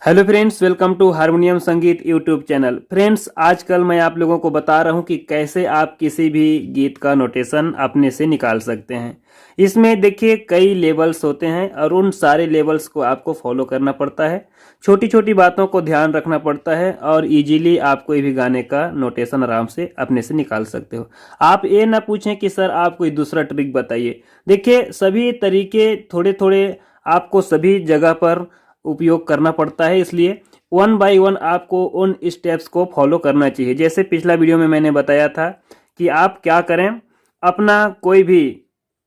Hello friends, welcome to harmonium Sangeet YouTube channel. Friends, आजकल मैं आप लोगों को बता रहा हूं कि कैसे आप किसी भी गीत का नोटेशन अपने से निकाल सकते हैं। इसमें देखिए कई लेवल्स होते हैं और उन सारे लेवल्स को आपको फॉलो करना पड़ता है। छोटी छोटी बातों को ध्यान रखना पड़ता है और इजीली आप कोई भी गाने का नोटेशन आराम से अपने से निकाल सकते हो। आप ये ना पूछें कि सर आप कोई दूसरा ट्रिक बताइए। देखिए सभी तरीके थोड़े थोड़े आपको सभी जगह पर उपयोग करना पड़ता है, इसलिए वन बाय वन आपको उन स्टेप्स को फॉलो करना चाहिए। जैसे पिछला वीडियो में मैंने बताया था कि आप क्या करें, अपना कोई भी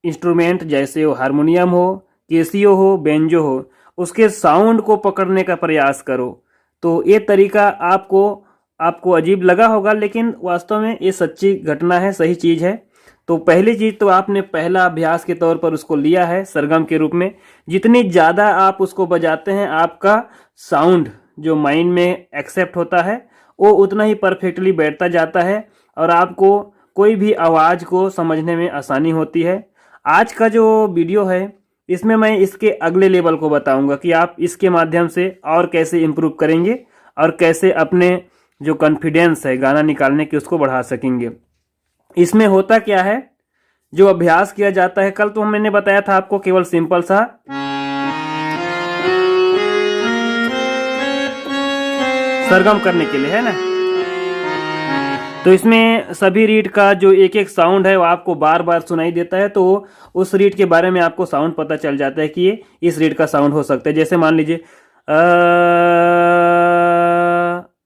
इंस्ट्रूमेंट जैसे वो हारमोनियम हो, कैसियो हो, बेंजो हो, उसके साउंड को पकड़ने का प्रयास करो। तो ये तरीका आपको आपको अजीब लगा होगा, लेकिन वास्तव में ये सच्ची घटना है, सही चीज़ है। तो पहली चीज तो आपने पहला अभ्यास के तौर पर उसको लिया है सरगम के रूप में। जितनी ज़्यादा आप उसको बजाते हैं, आपका साउंड जो माइंड में एक्सेप्ट होता है वो उतना ही परफेक्टली बैठता जाता है और आपको कोई भी आवाज़ को समझने में आसानी होती है। आज का जो वीडियो है इसमें मैं इसके अगले लेवल को बताऊंगा कि आप इसके माध्यम से और कैसे इम्प्रूव करेंगे और कैसे अपने जो कॉन्फिडेंस है गाना निकालने की उसको बढ़ा सकेंगे। इसमें होता क्या है, जो अभ्यास किया जाता है, कल तो मैंने बताया था आपको केवल सिंपल सा सरगम करने के लिए, है ना। तो इसमें सभी रीड का जो एक एक साउंड है वो आपको बार बार सुनाई देता है, तो उस रीड के बारे में आपको साउंड पता चल जाता है कि ये इस रीड का साउंड हो सकता है। जैसे मान लीजिए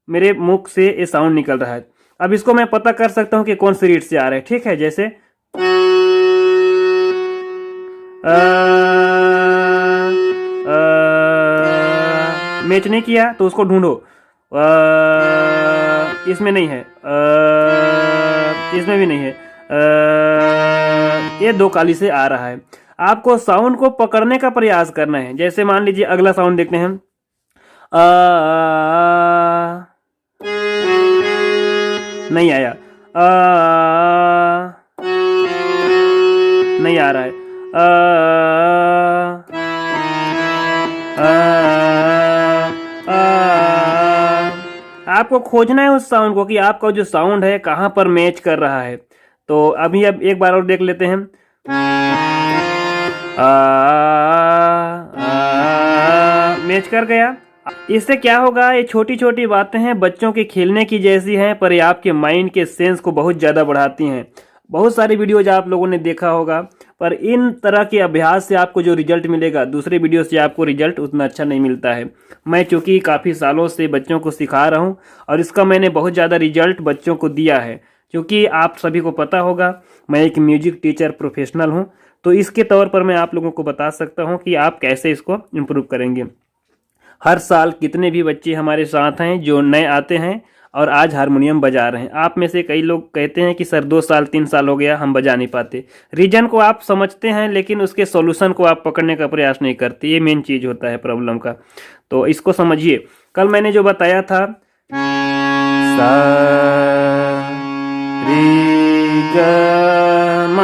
मेरे मुख से ये साउंड निकल रहा है। अब इसको मैं पता कर सकता हूं कि कौन सी रीड से आ रहा है। ठीक है, जैसे मैच नहीं किया तो उसको ढूंढो। इसमें नहीं है, इसमें भी नहीं है, ये दो काली से आ रहा है। आपको साउंड को पकड़ने का प्रयास करना है। जैसे मान लीजिए अगला साउंड देखते हैं, नहीं आया, नहीं आ रहा है, आपको खोजना है उस साउंड को कि आपका जो साउंड है कहाँ पर मैच कर रहा है। तो अभी अब एक बार और देख लेते हैं। मैच कर गया। इससे क्या होगा, ये छोटी छोटी बातें हैं, बच्चों के खेलने की जैसी हैं, पर ये आपके माइंड के सेंस को बहुत ज़्यादा बढ़ाती हैं। बहुत सारी वीडियोज आप लोगों ने देखा होगा, पर इन तरह के अभ्यास से आपको जो रिजल्ट मिलेगा दूसरे वीडियो से आपको रिजल्ट उतना अच्छा नहीं मिलता है। मैं चूँकि काफ़ी सालों से बच्चों को सिखा रहा हूँ और इसका मैंने बहुत ज़्यादा रिजल्ट बच्चों को दिया है। क्योंकि आप सभी को पता होगा मैं एक म्यूजिक टीचर प्रोफेशनल हूँ, तो इसके तौर पर मैं आप लोगों को बता सकता हूँ कि आप कैसे इसको इम्प्रूव करेंगे। हर साल कितने भी बच्चे हमारे साथ हैं जो नए आते हैं और आज हारमोनियम बजा रहे हैं। आप में से कई लोग कहते हैं कि सर 2 साल 3 साल हो गया हम बजा नहीं पाते। रीजन को आप समझते हैं लेकिन उसके सॉल्यूशन को आप पकड़ने का प्रयास नहीं करते। ये मेन चीज़ होता है प्रॉब्लम का। तो इसको समझिए। कल मैंने जो बताया था, सा रे ग म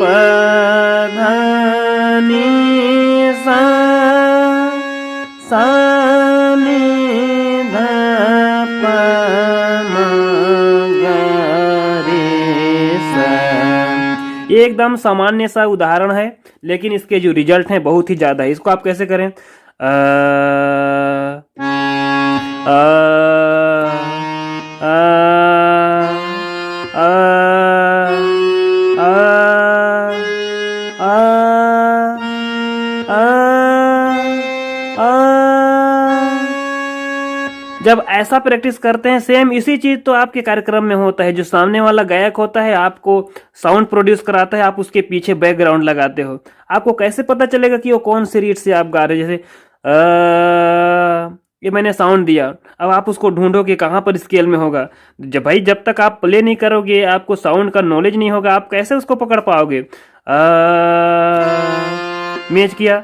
प ध नि सा, सा नि ध प म ग रे सा। ये एकदम सामान्य सा उदाहरण है, लेकिन इसके जो रिजल्ट हैं बहुत ही ज़्यादा है। इसको आप कैसे करें, जब ऐसा प्रैक्टिस करते हैं, सेम इसी चीज तो आपके कार्यक्रम में होता है। जो सामने वाला गायक होता है आपको साउंड प्रोड्यूस कराता है, आप उसके पीछे बैकग्राउंड लगाते हो। आपको कैसे पता चलेगा कि वो कौन सी रीड से आप गा रहे हैं। जैसे ये मैंने साउंड दिया, अब आप उसको ढूंढो कि कहाँ पर स्केल में होगा। जब तक आप प्ले नहीं करोगे, आपको साउंड का नॉलेज नहीं होगा, आप कैसे उसको पकड़ पाओगे। मैच किया,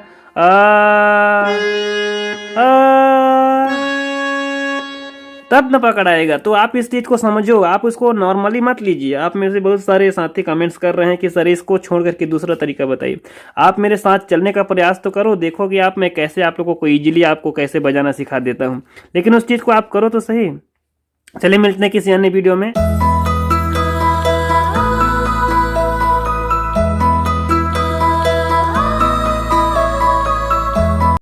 तब न पकड़ आएगा। तो आप इस चीज को समझो, आप उसको नॉर्मली मत लीजिए। आप में से बहुत सारे साथी कमेंट्स कर रहे हैं कि सर इसको छोड़ करके दूसरा तरीका बताइए। आप मेरे साथ चलने का प्रयास तो करो, देखो कि आप मैं कैसे आप लोगों को इजीली आपको कैसे बजाना सिखा देता हूँ, लेकिन उस चीज को आप करो तो सही। चलिए मिलते हैं किसी अन्य वीडियो में।